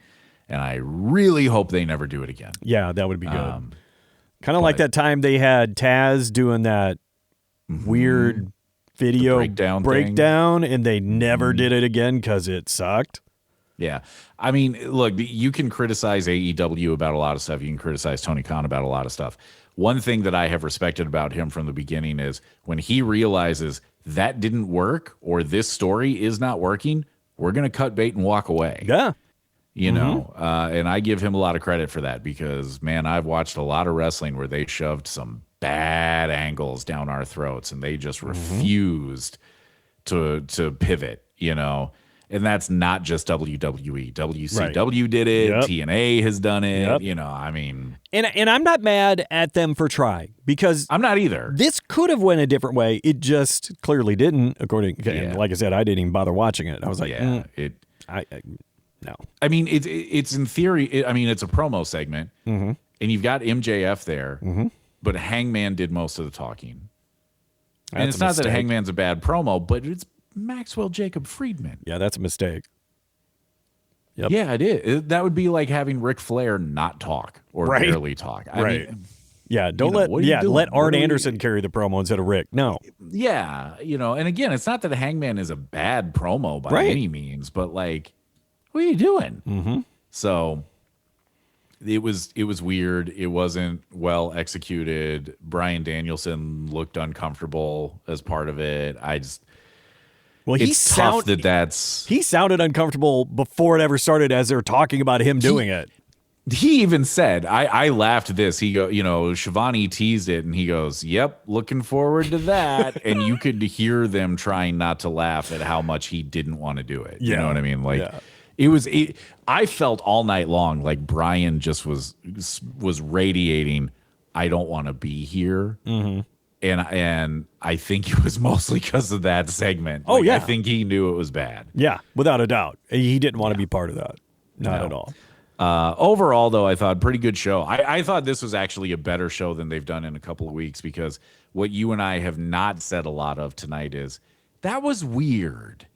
And I really hope they never do it again. Yeah, that would be good. Kind of like that time they had Taz doing that weird video breakdown and they never did it again because it sucked. Yeah. I mean, look, you can criticize AEW about a lot of stuff. You can criticize Tony Khan about a lot of stuff. One thing that I have respected about him from the beginning is when he realizes that didn't work or this story is not working, we're going to cut bait and walk away. Yeah. You know, and I give him a lot of credit for that because, man, I've watched a lot of wrestling where they shoved some bad angles down our throats and they just refused to pivot, you know. And that's not just WWE. WCW did it. Yep. TNA has done it. Yep. You know, I mean. And I'm not mad at them for trying because I'm not either. This could have went a different way. It just clearly didn't, and like I said, I didn't even bother watching it. I was like, no. I mean, it's in theory, it's a promo segment, and you've got MJF there, but Hangman did most of the talking. And it's not that Hangman's a bad promo, but it's Maxwell Jacob Friedman. Yeah, that's a mistake. Yep. Yeah, it is. That would be like having Ric Flair not talk or barely talk. I mean, yeah, let Arn Anderson carry the promo instead of Rick. No. Yeah, you know, and again, it's not that Hangman is a bad promo by any means, but like, what are you doing? So it was weird. It wasn't well executed. Bryan Danielson looked uncomfortable as part of it. He sounded uncomfortable before it ever started as they're talking about him doing it. He even said, I laughed this. He go, you know, Shivani teased it and he goes, yep, looking forward to that. And you could hear them trying not to laugh at how much he didn't want to do it. You know what I mean? Like I felt all night long like Bryan just was radiating, I don't want to be here. And I think it was mostly because of that segment. I think he knew it was bad. Yeah, without a doubt. He didn't want to be part of that. Not at all. Overall, though, I thought pretty good show. I thought this was actually a better show than they've done in a couple of weeks because what you and I have not said a lot of tonight is that was weird.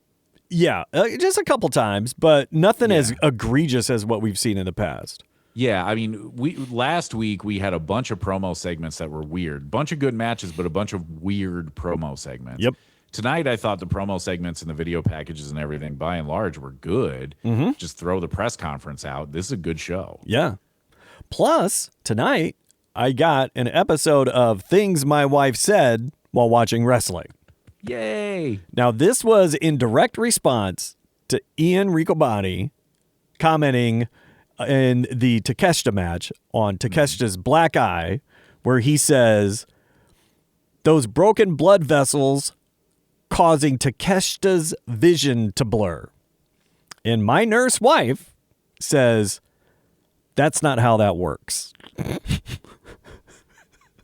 Yeah, just a couple times, but nothing as egregious as what we've seen in the past. Yeah, I mean, last week we had a bunch of promo segments that were weird. Bunch of good matches, but a bunch of weird promo segments. Yep. Tonight, I thought the promo segments and the video packages and everything, by and large, were good. Just throw the press conference out. This is a good show. Yeah. Plus, tonight, I got an episode of Things My Wife Said while watching wrestling. Yay! Now, this was in direct response to Ian Riccaboni commenting in the Takeshita match on Takeshita's black eye, where he says, those broken blood vessels causing Takeshita's vision to blur. And my nurse wife says, that's not how that works.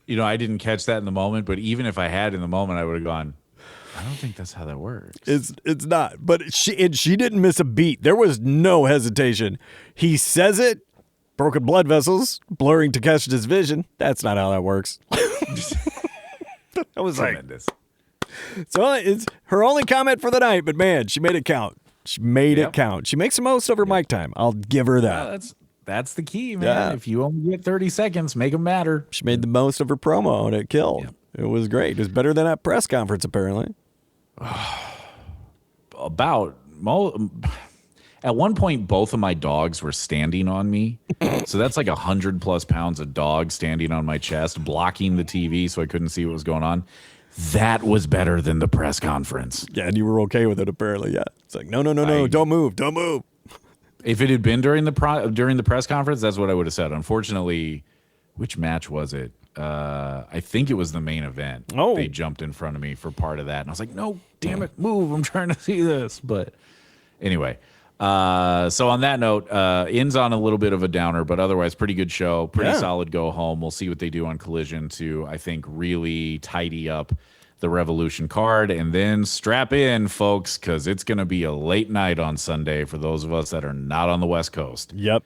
You know, I didn't catch that in the moment, but even if I had in the moment, I would have gone, I don't think that's how that works. It's not. But she didn't miss a beat. There was no hesitation. He says it, broken blood vessels, blurring Takeshita's vision. That's not how that works. I was tremendous. So it's her only comment for the night, but man, she made it count. She made it count. She makes the most of her mic time. I'll give her that. That's the key, man. Yeah. If you only get 30 seconds, make them matter. She made the most of her promo and it killed. Yep. It was great. It was better than that press conference, apparently. At one point, both of my dogs were standing on me. So that's like 100+ pounds of dog standing on my chest, blocking the TV so I couldn't see what was going on. That was better than the press conference. Yeah, and you were okay with it, apparently. Yeah, it's like no, don't move. If it had been during the press conference, that's what I would have said. Unfortunately, which match was it? I think it was the main event. Oh, they jumped in front of me for part of that, and I was like, "No, damn it, move! I'm trying to see this." But anyway, So on that note, ends on a little bit of a downer, but otherwise pretty good show, pretty solid go home. We'll see what they do on Collision to, I think, really tidy up the Revolution card, and then strap in, folks, because it's going to be a late night on Sunday for those of us that are not on the West Coast. Yep.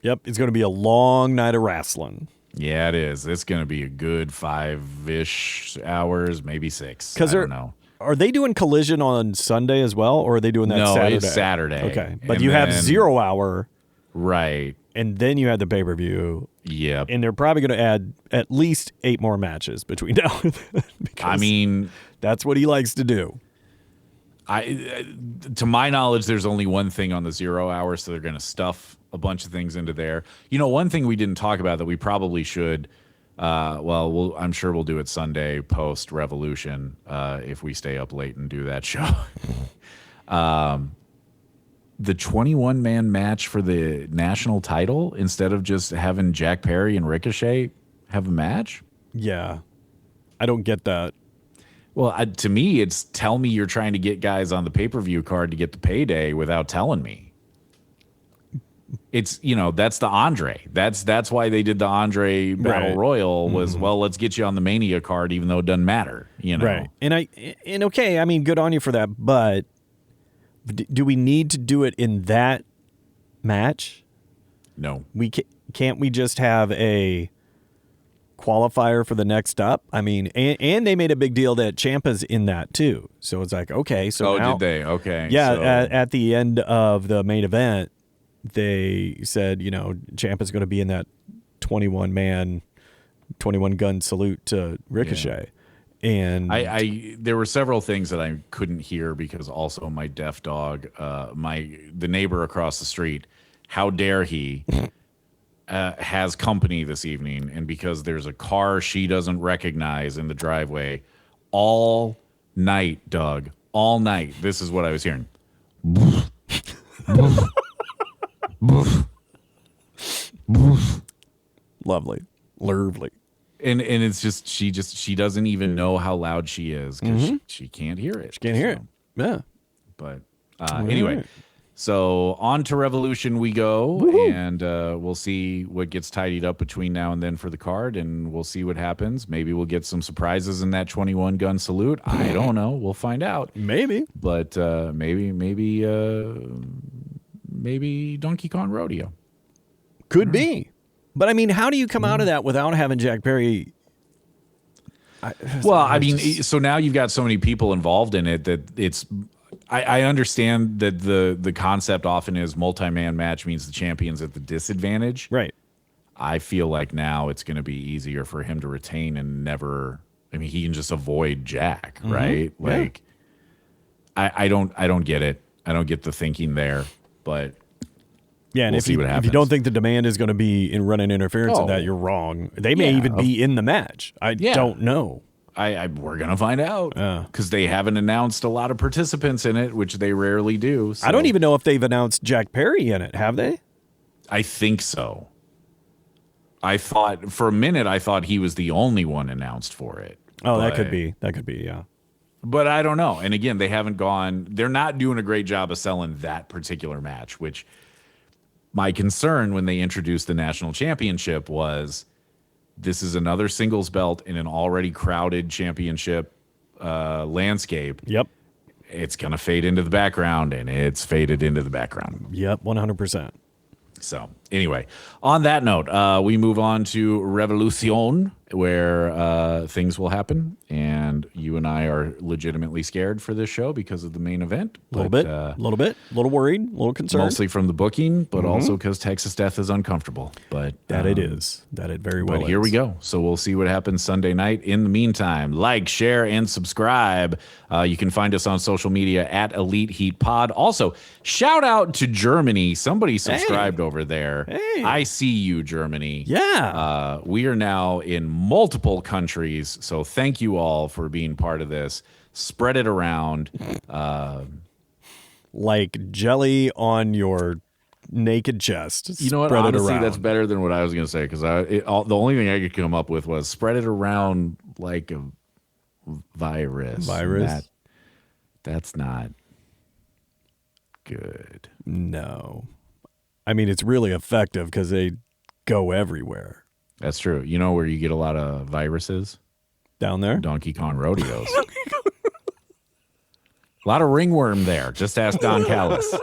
It's going to be a long night of wrestling. Yeah, it is. It's going to be a good 5-ish hours, maybe 6. I don't know. Are they doing Collision on Sunday as well, or are they doing that Saturday? No, it's Saturday. Okay, but you have 0 hour. Right. And then you had the pay-per-view. Yep. And they're probably going to add at least 8 more matches between now and then. I mean, that's what he likes to do. To my knowledge, there's only one thing on the 0 hour, so they're going to stuff a bunch of things into there. You know, one thing we didn't talk about that we probably should, I'm sure we'll do it Sunday post Revolution if we stay up late and do that show. The 21-man match for the national title, instead of just having Jack Perry and Ricochet have a match? Yeah. I don't get that. Well, to me, it's tell me you're trying to get guys on the pay-per-view card to get the payday without telling me. It's, that's the Andre. That's why they did the Andre Battle Royal was, well, let's get you on the Mania card, even though it doesn't matter, Right. And okay, I mean, good on you for that, but do we need to do it in that match? No. Can't we just have a qualifier for the next up? I mean, and they made a big deal that Ciampa's in that too. So it's like, okay, so now, did they? Okay. Yeah, so. at the end of the main event, they said, Ciampa's going to be in that 21-man, 21-gun salute to Ricochet. Yeah. And there were several things that I couldn't hear because also my deaf dog, the neighbor across the street, how dare he, has company this evening, and because there's a car she doesn't recognize in the driveway, all night, Doug, all night. This is what I was hearing. Lovely. And it's just she doesn't even know how loud she is because she can't hear it. She can't hear it. Yeah. But anyway, so on to Revolution we go. Woo-hoo. And we'll see what gets tidied up between now and then for the card, and we'll see what happens. Maybe we'll get some surprises in that 21-gun salute. I don't know. We'll find out. Maybe. But maybe Donkey Kong Rodeo. Could be. But, I mean, how do you come out of that without having Jack Perry? So now you've got so many people involved in it that it's – I understand that the concept often is multi-man match means the champion's at the disadvantage. Right. I feel like now it's going to be easier for him to retain and never – I mean, he can just avoid Jack, right? Like, I don't get it. I don't get the thinking there, but – yeah, and if you don't think the demand is going to be in running interference in that, you're wrong. They may even be in the match. I don't know. We're going to find out because they haven't announced a lot of participants in it, which they rarely do. So. I don't even know if they've announced Jack Perry in it. Have they? I think so. For a minute, I thought he was the only one announced for it. Oh, that could be, yeah. But I don't know. And again, they're not doing a great job of selling that particular match, which my concern when they introduced the national championship was this is another singles belt in an already crowded championship landscape. Yep. It's going to fade into the background, and it's faded into the background. Yep, 100%. So anyway, on that note, we move on to Revolution, where things will happen, and you and I are legitimately scared for this show because of the main event. A little bit, a little worried, a little concerned. Mostly from the booking, but also because Texas Death is uncomfortable. But it is. That it very well is. But here we go. So we'll see what happens Sunday night. In the meantime, like, share, and subscribe. You can find us on social media at Elite Heat Pod. Also, shout out to Germany. Somebody subscribed over there. Hey. I see you, Germany. Yeah. We are now in multiple countries, so thank you all for being part of this. Spread it around. Like jelly on your naked chest. You know what? Honestly, that's better than what I was going to say, because the only thing I could come up with was spread it around like a virus. Virus? That's not good. No. I mean, it's really effective because they go everywhere. That's true. You know where you get a lot of viruses? Down there? Donkey Kong rodeos. A lot of ringworm there. Just ask Don Callis.